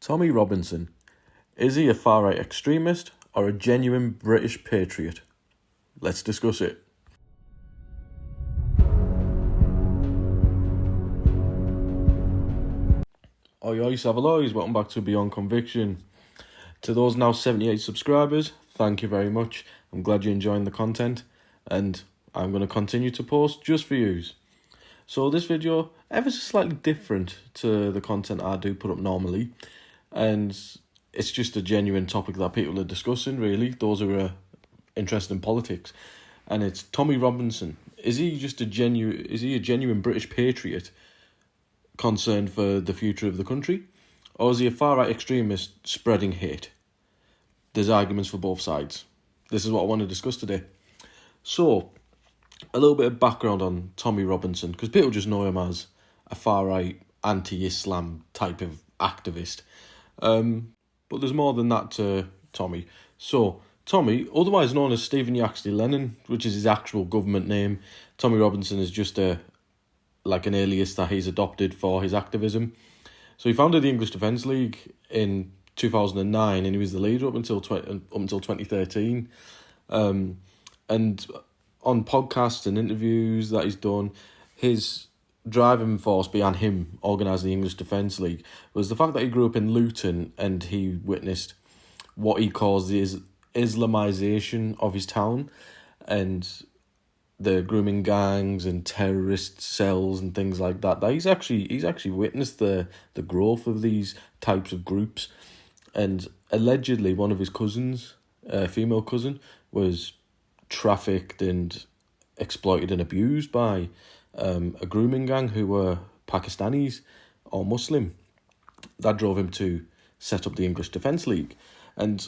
Tommy Robinson, is he a far-right extremist or a genuine British patriot? Let's discuss it. Oi, Savaloys, welcome back to Beyond Conviction. To those now 78 subscribers, thank you very much. I'm glad you're enjoying the content, and I'm going to continue to post just for yous. So this video, ever so slightly different to the content I do put up normally, and it's just a genuine topic that people are discussing, really, those who are interested in politics. And it's Tommy Robinson. Is he a genuine British patriot concerned for the future of the country? Or is he a far-right extremist spreading hate? There's arguments for both sides. This is what I want to discuss today. So, a little bit of background on Tommy Robinson, because people just know him as a far-right, anti-Islam type of activist. But there's more than that to Tommy. So, Tommy, otherwise known as Stephen Yaxley Lennon, which is his actual government name, Tommy Robinson is just an alias that he's adopted for his activism. So he founded the English Defence League in 2009, and he was the leader up until 2013. And on podcasts and interviews that he's done, his driving force behind him organising the English Defence League was the fact that he grew up in Luton and he witnessed what he calls the Islamisation of his town, and the grooming gangs and terrorist cells and things like that. He's actually witnessed the growth of these types of groups, and allegedly one of his cousins, a female cousin, was trafficked and exploited and abused by a grooming gang who were Pakistanis or Muslim. That drove him to set up the English Defence League, and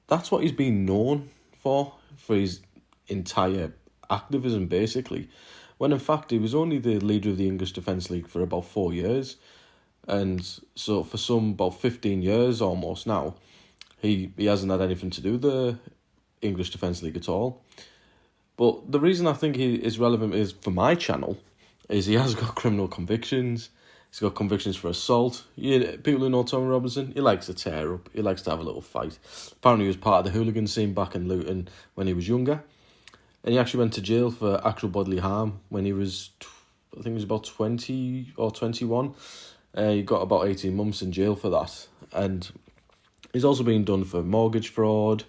that's what he's been known for his entire activism, basically, when in fact he was only the leader of the English Defence League for about 4 years, and so for some about 15 years almost now, he hasn't had anything to do with the English Defence League at all. But the reason I think he is relevant is for my channel is he has got criminal convictions. He's got convictions for assault. People who know Tommy Robinson, he likes to tear up. He likes to have a little fight. Apparently he was part of the hooligan scene back in Luton when he was younger. And he actually went to jail for actual bodily harm when he was, I think he was about 20 or 21. He got about 18 months in jail for that. And he's also been done for mortgage fraud.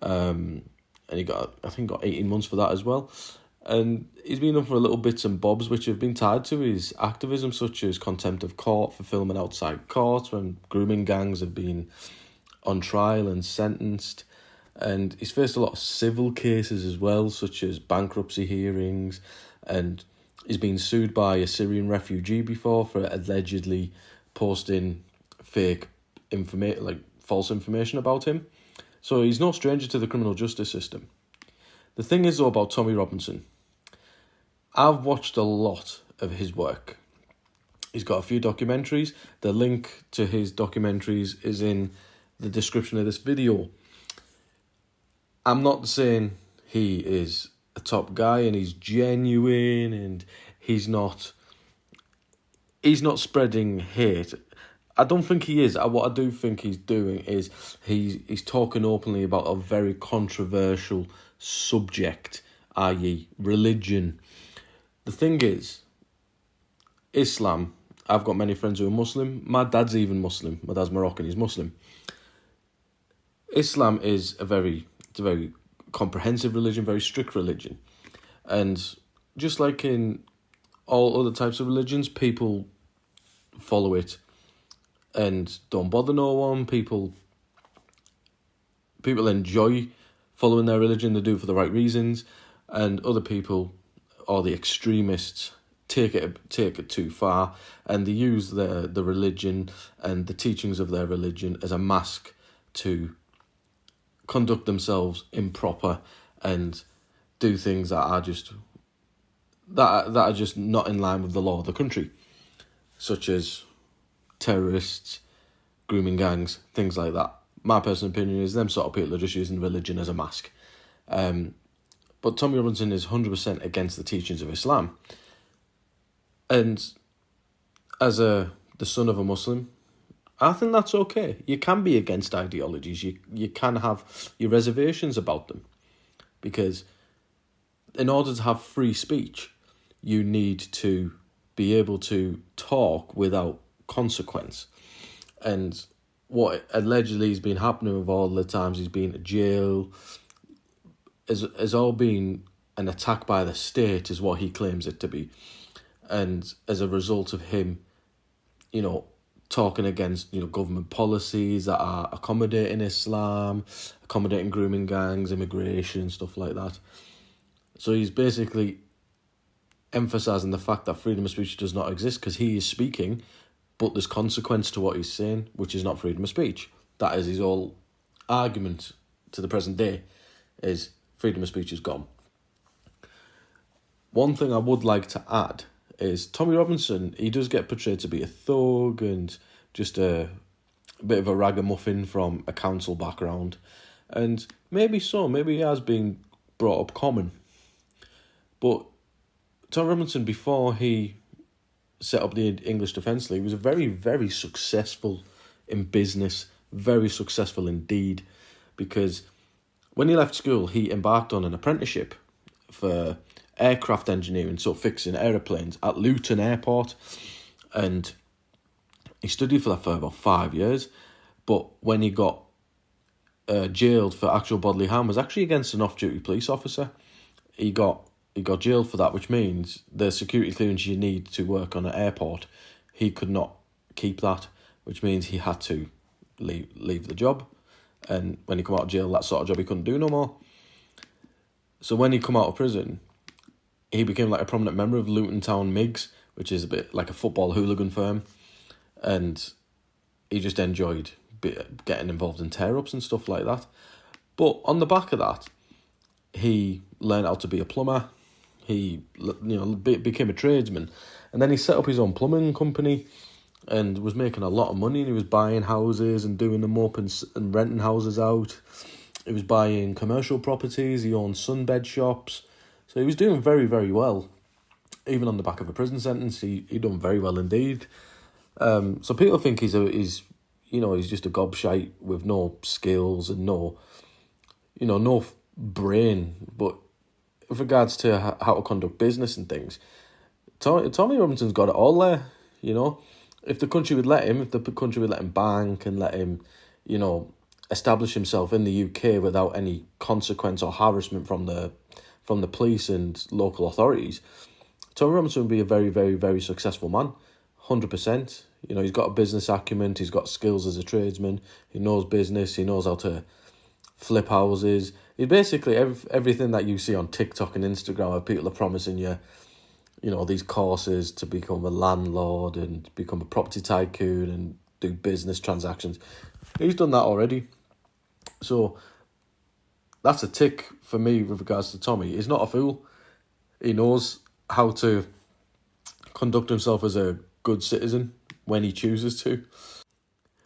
And he got 18 months for that as well. And he's been done for little bits and bobs which have been tied to his activism, such as contempt of court for filming outside court when grooming gangs have been on trial and sentenced. And he's faced a lot of civil cases as well, such as bankruptcy hearings, and he's been sued by a Syrian refugee before for allegedly posting fake information, false information about him. So he's no stranger to the criminal justice system. The thing is, though, about Tommy Robinson, I've watched a lot of his work. He's got a few documentaries. The link to his documentaries is in the description of this video. I'm not saying he is a top guy and he's genuine and he's not spreading hate. I don't think he is. What I do think he's doing is he's talking openly about a very controversial subject, i.e. religion. The thing is, Islam, I've got many friends who are Muslim. My dad's even Muslim. My dad's Moroccan, he's Muslim. Islam is a very comprehensive religion, very strict religion. And just like in all other types of religions, people follow it and don't bother no one. People enjoy following their religion, they do it for the right reasons. And other people, or the extremists, take it too far, and they use the religion and the teachings of their religion as a mask to conduct themselves improper and do things that are just not in line with the law of the country, such as terrorists, grooming gangs, things like that. My personal opinion is them sort of people are just using religion as a mask. But Tommy Robinson is 100% against the teachings of Islam. And as the son of a Muslim, I think that's okay. You can be against ideologies. You can have your reservations about them, because in order to have free speech, you need to be able to talk without consequence. And what allegedly has been happening with all the times he's been to jail has all been an attack by the state, is what he claims it to be. And as a result of him, talking against, government policies that are accommodating Islam, accommodating grooming gangs, immigration, stuff like that. So he's basically emphasising the fact that freedom of speech does not exist, because he is speaking, but there's consequence to what he's saying, which is not freedom of speech. That is his whole argument to the present day, is freedom of speech is gone. One thing I would like to add is Tommy Robinson, he does get portrayed to be a thug and just a bit of a ragamuffin from a council background. And maybe he has been brought up common. But Tommy Robinson, before he set up the English Defence League, was very, very successful in business, very successful indeed, because when he left school, he embarked on an apprenticeship for aircraft engineering, so fixing aeroplanes at Luton Airport, and he studied for that for about 5 years. But when he got jailed for actual bodily harm, was actually against an off-duty police officer. He got jailed for that, which means the security clearance you need to work on an airport, he could not keep that, which means he had to leave the job. And when he come out of jail, that sort of job he couldn't do no more. So when he come out of prison, he became like a prominent member of Luton Town MIGs, which is a bit like a football hooligan firm. And he just enjoyed getting involved in tear-ups and stuff like that. But on the back of that, he learned how to be a plumber. He became a tradesman. And then he set up his own plumbing company and was making a lot of money. And he was buying houses and doing them up and renting houses out. He was buying commercial properties. He owned sunbed shops. So he was doing very, very well. Even on the back of a prison sentence, he done very well indeed. So people think he's just a gobshite with no skills and no brain. But with regards to how to conduct business and things, Tommy Robinson's got it all there. If the country would let him, bank and let him, establish himself in the UK without any consequence or harassment from the police and local authorities, Tommy Robinson would be a very, very, very successful man, 100%. He's got a business acumen, he's got skills as a tradesman, he knows business, he knows how to flip houses. He's basically everything that you see on TikTok and Instagram where people are promising you, these courses to become a landlord and become a property tycoon and do business transactions. He's done that already. So that's a tick for me with regards to Tommy. He's not a fool. He knows how to conduct himself as a good citizen when he chooses to.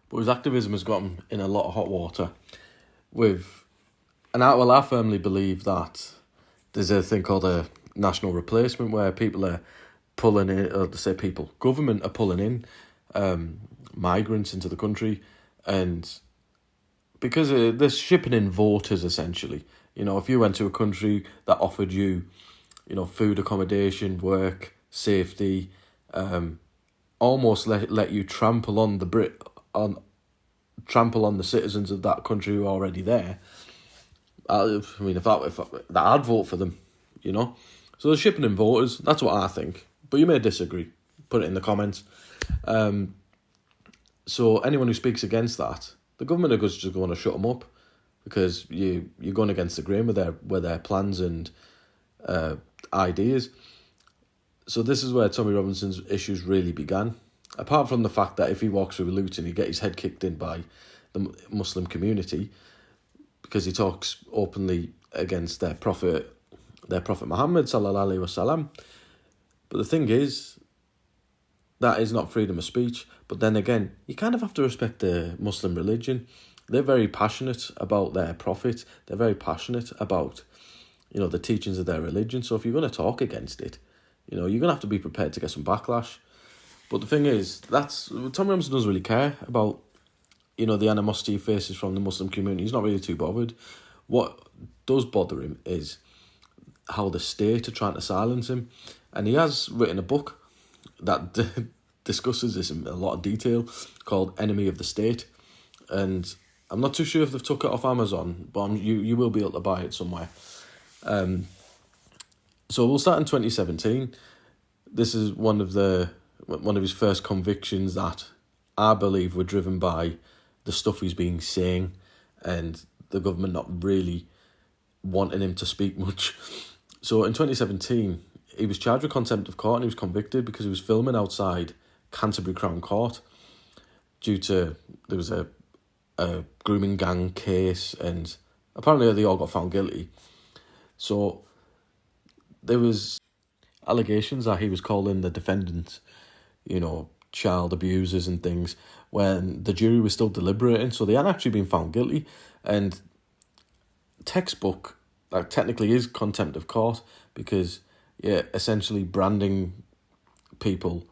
But his activism has got him in a lot of hot water. I firmly believe that there's a thing called a national replacement where people are pulling in, government are pulling in migrants into the country, and because they're shipping in voters essentially. If you went to a country that offered you, food, accommodation, work, safety, almost let you trample on the citizens of that country who are already there. If I'd vote for them, So they're shipping in voters. That's what I think. But you may disagree. Put it in the comments. So anyone who speaks against that, the government are just going to shut them up, because you're going against the grain with their plans and ideas. So this is where Tommy Robinson's issues really began. Apart from the fact that if he walks through Luton, he'd get his head kicked in by the Muslim community, because he talks openly against their prophet Muhammad sallallahu alaihi wasallam. But the thing is, that is not freedom of speech. But then again, you kind of have to respect the Muslim religion. They're very passionate about their prophet. They're very passionate about, the teachings of their religion. So if you're going to talk against it, you're going to have to be prepared to get some backlash. But the thing is, Tommy Robinson doesn't really care about, the animosity he faces from the Muslim community. He's not really too bothered. What does bother him is how the state are trying to silence him. And he has written a book that discusses this in a lot of detail called Enemy of the State. And I'm not too sure if they've took it off Amazon, but you will be able to buy it somewhere. So we'll start in 2017. This is one of his first convictions that I believe were driven by the stuff he's been saying and the government not really wanting him to speak much. So in 2017, he was charged with contempt of court and he was convicted because he was filming outside Canterbury Crown Court due to, there was a grooming gang case, and apparently they all got found guilty. So there was allegations that he was calling the defendants, child abusers and things, when the jury was still deliberating, so they hadn't actually been found guilty. And textbook, technically is contempt of court, because essentially branding people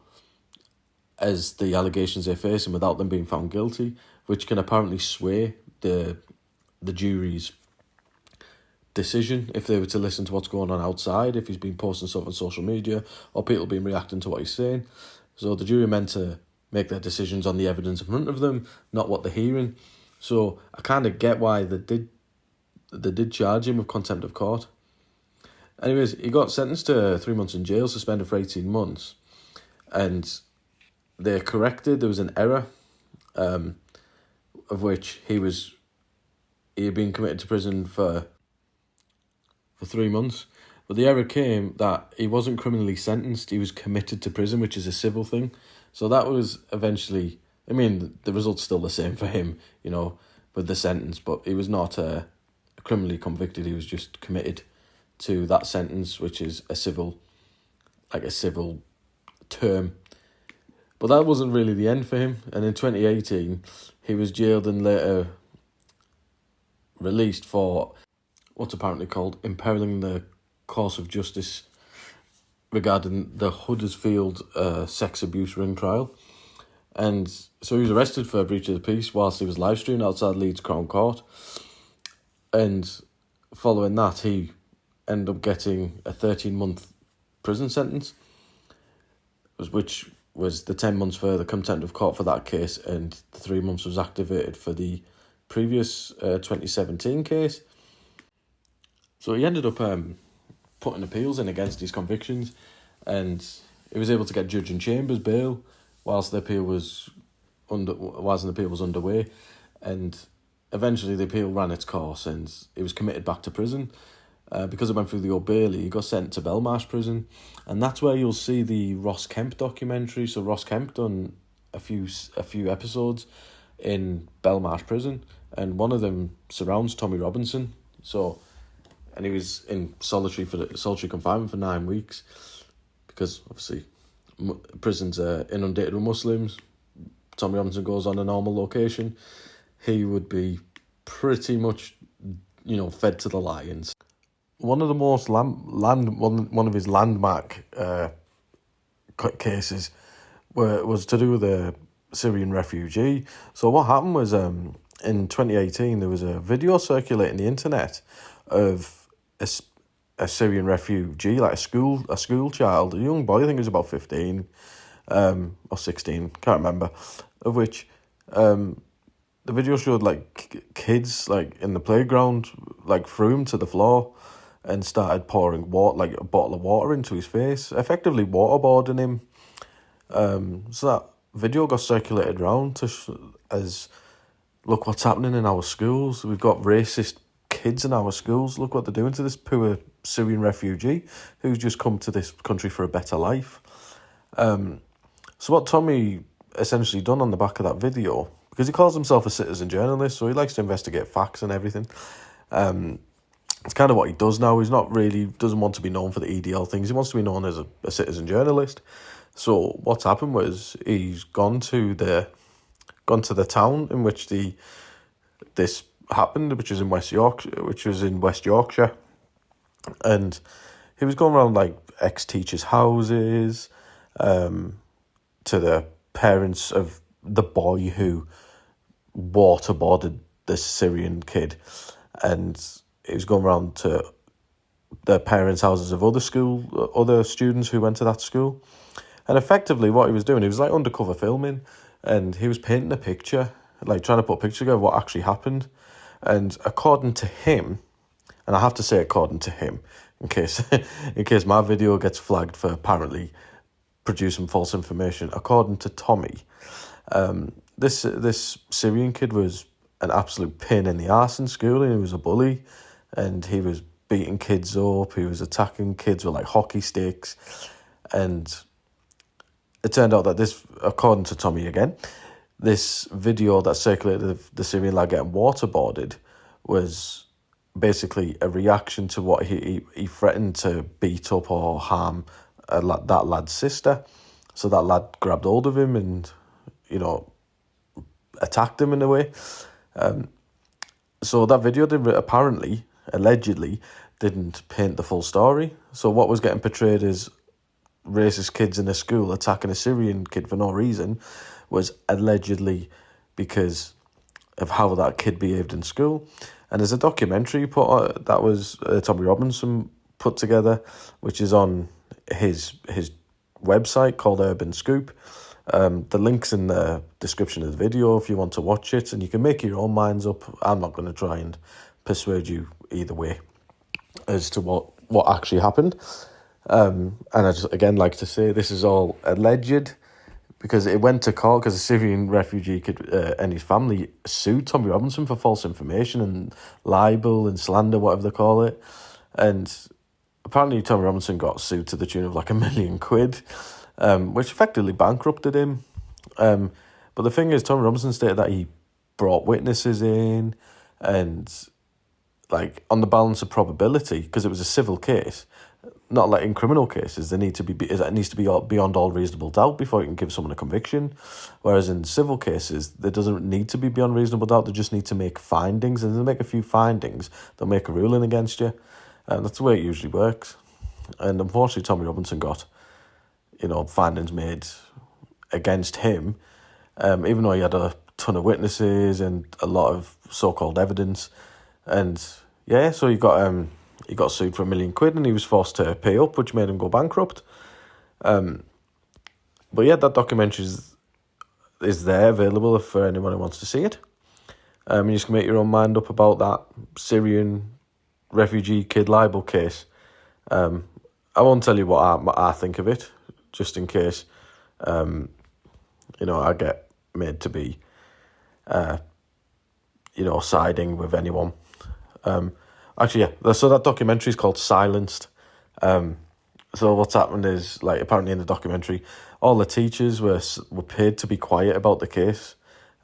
as the allegations they're facing without them being found guilty, which can apparently sway the jury's decision if they were to listen to what's going on outside, if he's been posting stuff on social media or people been reacting to what he's saying. So the jury are meant to make their decisions on the evidence in front of them, not what they're hearing. So I kind of get why they did charge him with contempt of court. Anyways, he got sentenced to 3 months in jail, suspended for 18 months. And they corrected, there was an error, of which he had been committed to prison for 3 months. But the error came that he wasn't criminally sentenced, he was committed to prison, which is a civil thing. So that was eventually, the result's still the same for him, with the sentence, but he was not criminally convicted, he was just committed to that sentence, which is a civil term. But that wasn't really the end for him, and in 2018, he was jailed and later released for what's apparently called imperiling the course of justice regarding the Huddersfield sex abuse ring trial. And so he was arrested for a breach of the peace whilst he was live streaming outside Leeds Crown Court. And following that, he ended up getting a 13-month prison sentence, which was the 10 months for the contempt of court for that case, and the 3 months was activated for the previous 2017 case. So he ended up putting appeals in against his convictions, and he was able to get Judge in Chambers bail whilst the appeal was underway, and eventually the appeal ran its course and he was committed back to prison. Because it went through the Old Bailey, he got sent to Belmarsh prison, and that's where you'll see the Ross Kemp documentary. So Ross Kemp done a few episodes in Belmarsh prison, and one of them surrounds Tommy Robinson. And he was in solitary confinement for 9 weeks, because obviously prisons are inundated with Muslims. Tommy Robinson goes on a normal location, he would be pretty much, fed to the lions. One of the most one of his landmark cases was to do with a Syrian refugee. So what happened was in 2018 there was a video circulating the internet of a Syrian refugee, like a school child, a young boy, I think he was about 15 or 16, can't remember, of which the video showed kids in the playground threw him to the floor and started pouring a bottle of water into his face, effectively waterboarding him. So that video got circulated around as look what's happening in our schools. We've got racist kids in our schools. Look what they're doing to this poor Syrian refugee who's just come to this country for a better life. So what Tommy essentially done on the back of that video, because he calls himself a citizen journalist, so he likes to investigate facts and everything. It's kind of what he does now. He's not really, doesn't want to be known for the EDL things. He wants to be known as a citizen journalist. So what's happened was he's gone to the town in which this happened, which was in West Yorkshire, and he was going around ex-teachers' houses, to the parents of the boy who waterboarded this Syrian kid, and he was going around to the parents' houses of other students who went to that school. And effectively what he was doing, he was like undercover filming, and he was painting a picture, like trying to put a picture together of what actually happened. And according to him, and I have to say according to him, in case my video gets flagged for apparently producing false information, according to Tommy, this Syrian kid was an absolute pain in the arse in school, and he was a bully, and he was beating kids up, he was attacking kids with like hockey sticks, and it turned out that this, according to Tommy again, this video that circulated of the Syrian lad getting waterboarded was basically a reaction to what he threatened to beat up or harm that lad's sister. So that lad grabbed hold of him and, attacked him in a way. So that video allegedly didn't paint the full story. So what was getting portrayed as racist kids in a school attacking a Syrian kid for no reason was allegedly because of how that kid behaved in school. And there's a documentary that was Tommy Robinson put together, which is on his website called Urban Scoop. The link's in the description of the video if you want to watch it, and you can make your own minds up. I'm not going to try and persuade you either way as to what actually happened. And I just, again, like to say this is all alleged because it went to court because a Syrian refugee kid and his family sued Tommy Robinson for false information and libel and slander, whatever they call it. And apparently Tommy Robinson got sued to the tune of like £1 million, which effectively bankrupted him. But the thing is, Tommy Robinson stated that he brought witnesses in and like on the balance of probability, because it was a civil case, not like in criminal cases, it needs to be beyond all reasonable doubt before you can give someone a conviction. Whereas in civil cases, there doesn't need to be beyond reasonable doubt. They just need to make findings, and if they make a few findings, they'll make a ruling against you. And that's the way it usually works. And unfortunately, Tommy Robinson got, findings made against him, even though he had a ton of witnesses and a lot of so-called evidence. And yeah, so he got sued for £1 million and he was forced to pay up, which made him go bankrupt. But yeah, that documentary is there, available for anyone who wants to see it. You just can make your own mind up about that Syrian refugee kid libel case. I won't tell you what I think of it, just in case, I get made to be, siding with anyone. Actually, yeah, so that documentary is called Silenced. So what's happened is, like, apparently in the documentary, all the teachers were paid to be quiet about the case,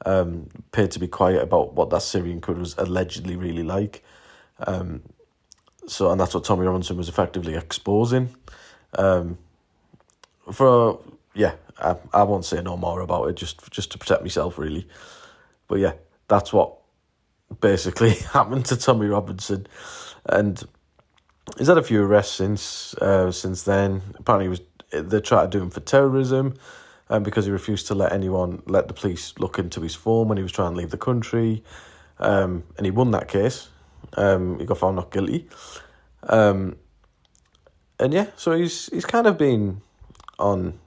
paid to be quiet about what that Syrian kid was allegedly really like. And that's what Tommy Robinson was effectively exposing. I won't say no more about it, just to protect myself, really. But yeah, that's what basically happened to Tommy Robinson, and he's had a few arrests since then. Apparently, they tried to do him for terrorism, because he refused to let the police look into his phone when he was trying to leave the country, and he won that case. He got found not guilty, and yeah, so he's kind of been on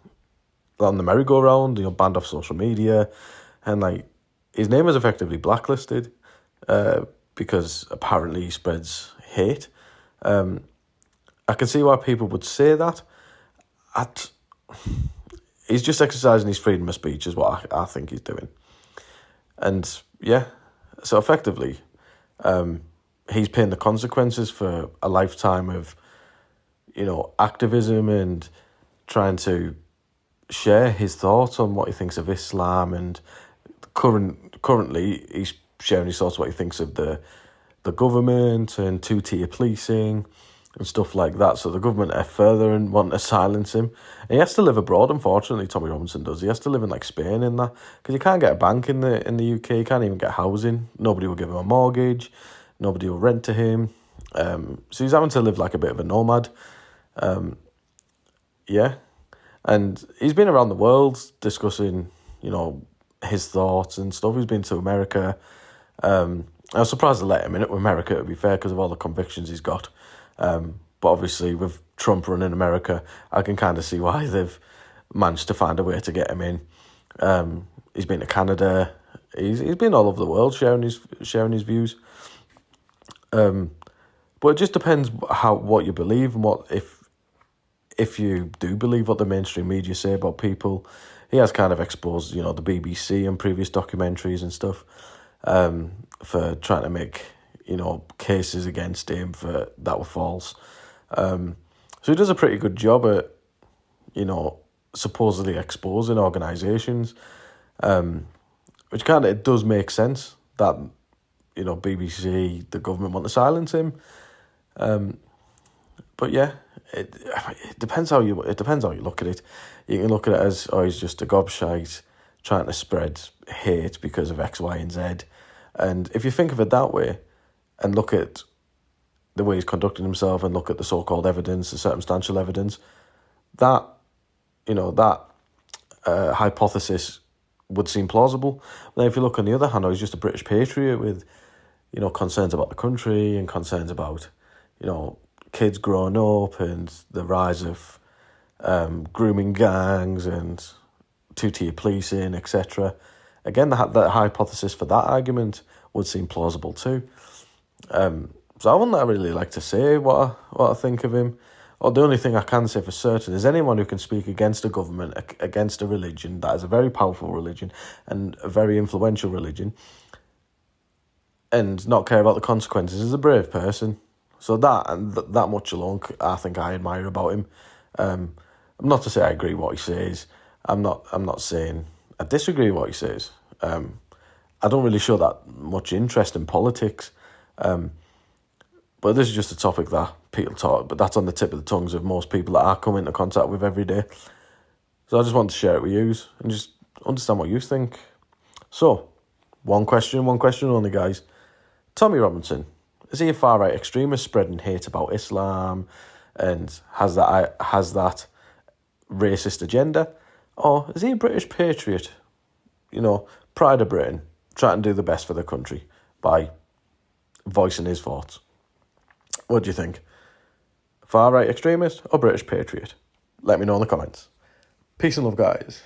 the merry-go-round, banned off social media, and like his name is effectively blacklisted. Because apparently he spreads hate. I can see why people would say that. He's just exercising his freedom of speech is what I think he's doing. And yeah, so effectively, he's paying the consequences for a lifetime of, activism and trying to share his thoughts on what he thinks of Islam, and currently he's sharing his thoughts what he thinks of the government and two-tier policing and stuff like that. So the government are further and want to silence him. And he has to live abroad, unfortunately, Tommy Robinson does. He has to live in like Spain in that, because he can't get a bank in the UK, he can't even get housing. Nobody will give him a mortgage, nobody will rent to him. So he's having to live like a bit of a nomad. Yeah. And he's been around the world discussing, his thoughts and stuff. He's been to America. I was surprised to let him in it with America, to be fair, because of all the convictions he's got. But obviously, with Trump running America, I can kind of see why they've managed to find a way to get him in. He's been to Canada. He's been all over the world sharing his views. But it just depends what you believe and what if you do believe what the mainstream media say about people. He has kind of exposed, the BBC and previous documentaries and stuff, for trying to make, cases against him that were false. So he does a pretty good job at, supposedly exposing organisations, which kind of, it does make sense that, BBC, the government want to silence him. But yeah, it depends how you look at it. You can look at it as, he's just a gobshite trying to spread hate because of X, Y, and Z. And if you think of it that way, and look at the way he's conducting himself, and look at the so-called evidence, the circumstantial evidence, that hypothesis would seem plausible. Then if you look on the other hand, he's just a British patriot with, concerns about the country and concerns about, kids growing up and the rise of grooming gangs and two-tier policing, etc. Again, the hypothesis for that argument would seem plausible too. So I wouldn't really like to say what I think of him. Or the only thing I can say for certain is anyone who can speak against a government, against a religion that is a very powerful religion and a very influential religion, and not care about the consequences, is a brave person. So that much alone, I think I admire about him. I'm not to say I agree with what he says. I'm not saying I disagree with what he says. I don't really show that much interest in politics. But this is just a topic that people talk, but that's on the tip of the tongues of most people that I come into contact with every day. So I just want to share it with you and just understand what you think. So, one question only, guys. Tommy Robinson, is he a far-right extremist spreading hate about Islam and has that racist agenda? Or is he a British patriot, pride of Britain, trying to do the best for the country by voicing his thoughts? What do you think? Far-right extremist or British patriot? Let me know in the comments. Peace and love, guys.